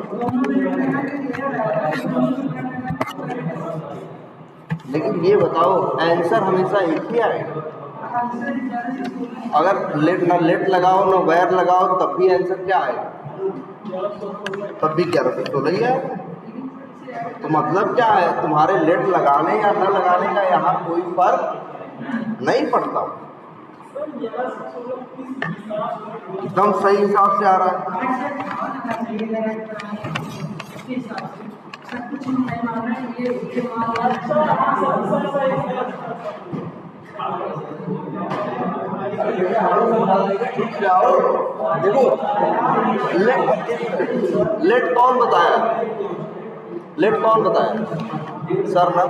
लेकिन ये बताओ आंसर हमेशा एक ही आएगा। अगर लेट ना लेट लगाओ ना वैर लगाओ तब भी आंसर क्या आएगा? तब भी 1116 ही आएगा। तो मतलब क्या है, तुम्हारे लेट लगाने या न लगाने का यहाँ कोई फर्क नहीं पड़ता, एकदम सही हिसाब से आ रहा है। देखो लेट कौन बताया? लेट कौन बताया? सर ना,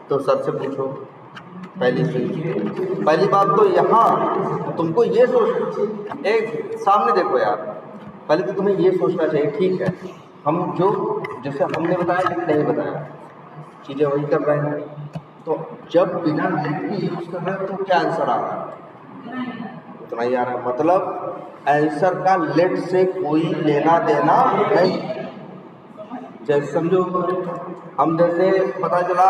तो सर से पूछो। पहली बात तो यहाँ तुमको ये सोच, एक सामने देखो यार, पहले तो तुम्हें ये सोचना चाहिए ठीक है हम जो जैसे हमने बताया लेकिन नहीं बताया चीज़ें वही कर रहे हैं, तो जब बिना लेट की यूज़ कर रहे हैं तो क्या आंसर आ रहा है? उतना ही आ रहा है। मतलब आंसर का लेट से कोई लेना देना नहीं। जैसे समझो हम जैसे पता चला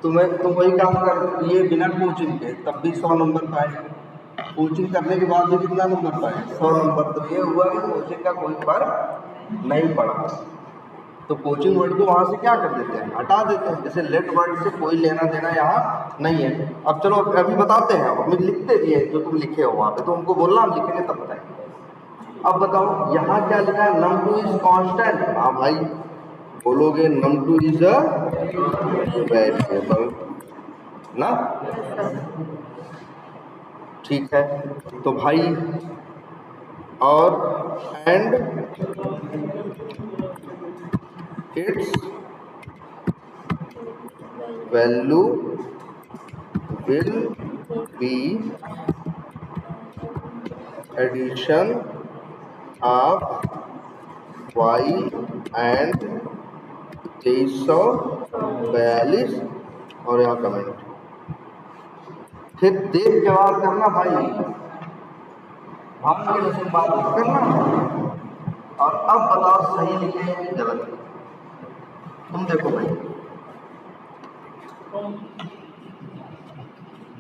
तुम वही काम कर ये बिना कोचिंग के तब भी 100 नंबर पाए, कोचिंग करने के बाद भी कितना नंबर पाए? 100 नंबर। तो ये हुआ कि कोचिंग का कोई फर्क नहीं पड़ा। तो कोचिंग वर्ड को वहाँ से क्या कर देते हैं? हटा देते हैं। जैसे लेट वर्ड से कोई लेना देना यहाँ नहीं है। अब चलो अभी बताते हैं, हमें लिखते भी है जो तुम लिखे हो वहाँ पे, तो हमको बोलना हम लिखेंगे तब बताएंगे। अब बताओ यहाँ क्या लिखा है? num2 is constant. हाँ भाई बोलोगे num2 इज अ वेरिएबल ना, ठीक है। तो भाई और and its value will be addition of y and 2342 और यहाँ कमेंट। फिर देख जवाब करना भाई, भाग के जैसे बात करना। और अब बताओ सही लिखे हैं कि गलत? तुम देखो भाई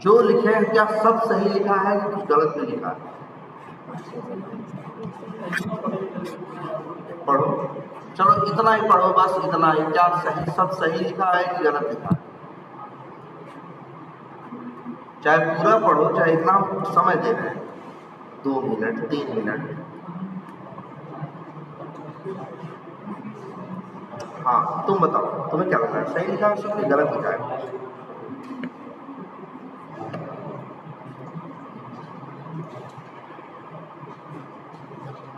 जो लिखे हैं क्या सब सही लिखा है कि कुछ गलत नहीं लिखा है? पढ़ो, चलो इतना ही पढ़ो, बस इतना ही। क्या सही, सब सही लिखा है कि गलत लिखा है? चाहे पूरा पढ़ो, चाहे इतना समय दे रहे हैं, 2 मिनट 3 मिनट। हाँ तुम बताओ, तुम्हें क्या लगता है, सही लिखा है सब कि गलत लिखा है?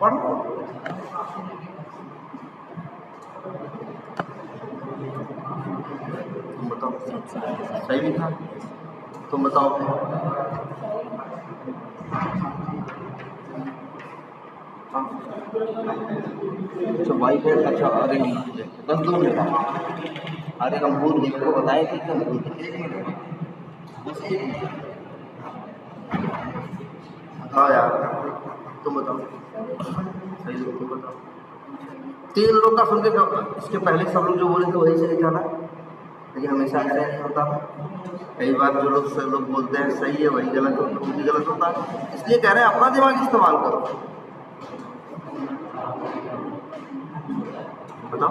पढ़ो। तुम बताओ सही लिखा है? तुम बताओ। हाँ अच्छा वाइट है, अच्छा अरे गंदूर लिखा, अरे गंभूर लिख को बताए थे गंभूर। हाँ यार तुम बताओ सही लोग, तुम बताओ। 3 लोग का सुन के इसके पहले सब लोग जो बोले थे वही सही था ना, लेकिन हमेशा ऐसा नहीं होता। कई बार जो लोग बोलते हैं सही है वही गलत होता है, वो भी गलत होता है। इसलिए कह रहे हैं अपना दिमाग इस्तेमाल करो। बताओ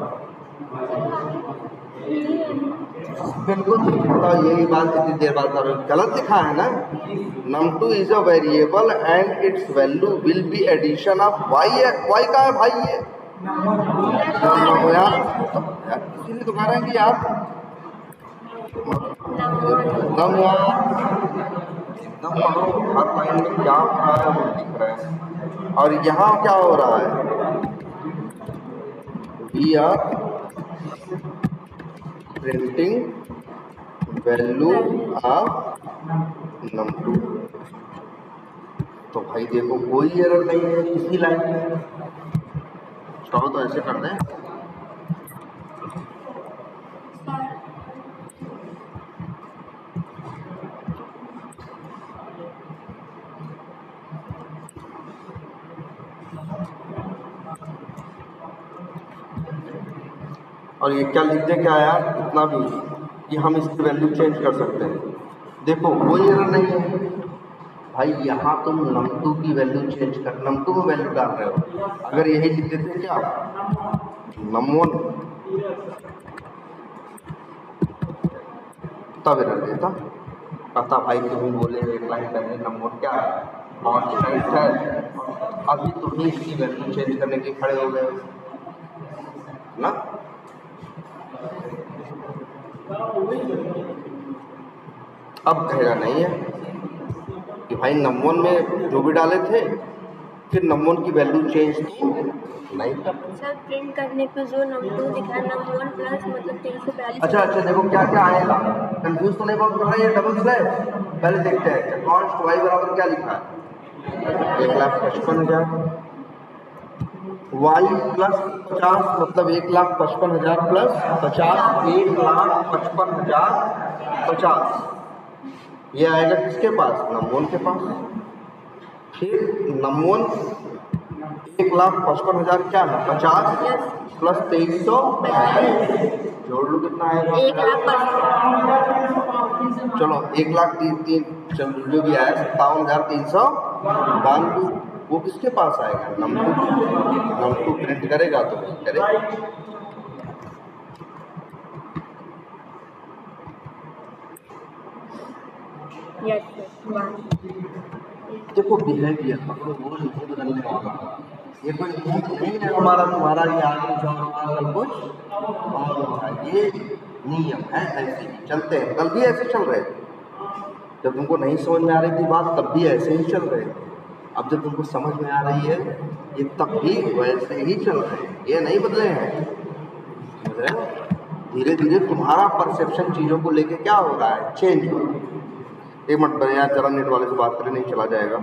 बिल्कुल बताओ, यही बात इतनी देर बाद करो, गलत लिखा है ना। num2 is a variable and its value will be addition of y है। y का है भाई ये यार, इसीलिए तो कह रहे हैं कि यार एकदम हर लाइन में क्या हो रहा है वो दिख रहा है। और यहाँ क्या हो रहा है, we are printing value of num2। तो भाई देखो कोई एरर नहीं है किसी लाइन में। चलो तो ऐसे कर दें, और ये क्या लिख दे क्या यार, इतना भी कि हम इसकी वैल्यू चेंज कर सकते हैं। देखो कोई एरर नहीं है भाई, यहाँ तुम num2 की वैल्यू चेंज कर, num2 में वैल्यू डाल रहे हो। अगर यही लिख देते क्या num1, तब एरर देता, कहता भाई तुम बोले एक लाइन पहले num1 क्या है कांस्टेंट है, अभी तुम ही इसकी वैल्यू चेंज करने के खड़े हो गए ना। अब कहेगा नहीं है कि भाई num1 में जो भी डाले थे फिर num1 की वैल्यू चेंज नहीं कर। सर प्रिंट करने पे जो num2 दिखा है num1 प्लस मतलब 342। अच्छा देखो क्या क्या आएगा, कंफ्यूज तो नहीं बहुत कर रहा है ये डबल स्लैश। पहले देखते हैं कॉन्स्ट y बराबर क्या लिखा है, 1,55,000 y प्लस 50 मतलब 1,55,000 प्लस 50 1,55,000 50। ये आएगा किसके पास, num1 के पास। फिर num1 1,55,000 क्या है 50 प्लस 2300 जोड़ लो कितना आएगा, 1,55,000। चलो 1,03,000 चलो जो भी आया 57,392 वो किसके पास आएगा, num2 प्रिंट करेगा तो करेगा। देखो बिहेवियर पकड़ो, वो नहीं बदलने वाला, ये कोई नहीं है हमारा तुम्हारा, ये आगे कल कुछ और होता है, ये नियम है, ऐसे ही चलते हैं। कल भी ऐसे चल रहे थे, जब तुमको नहीं समझ में आ रही थी बात तब भी ऐसे ही चल रहे थे। अब जब तुमको समझ में आ रही है ये तब भी वैसे ही चल रहे हैं, ये नहीं बदले हैं, समझ रहे हो। धीरे धीरे तुम्हारा परसेप्शन चीज़ों को लेके क्या हो रहा है, चेंज हो रहा है। एक मिनट यार जरा नेट वाले से बात करें, नहीं चला जाएगा।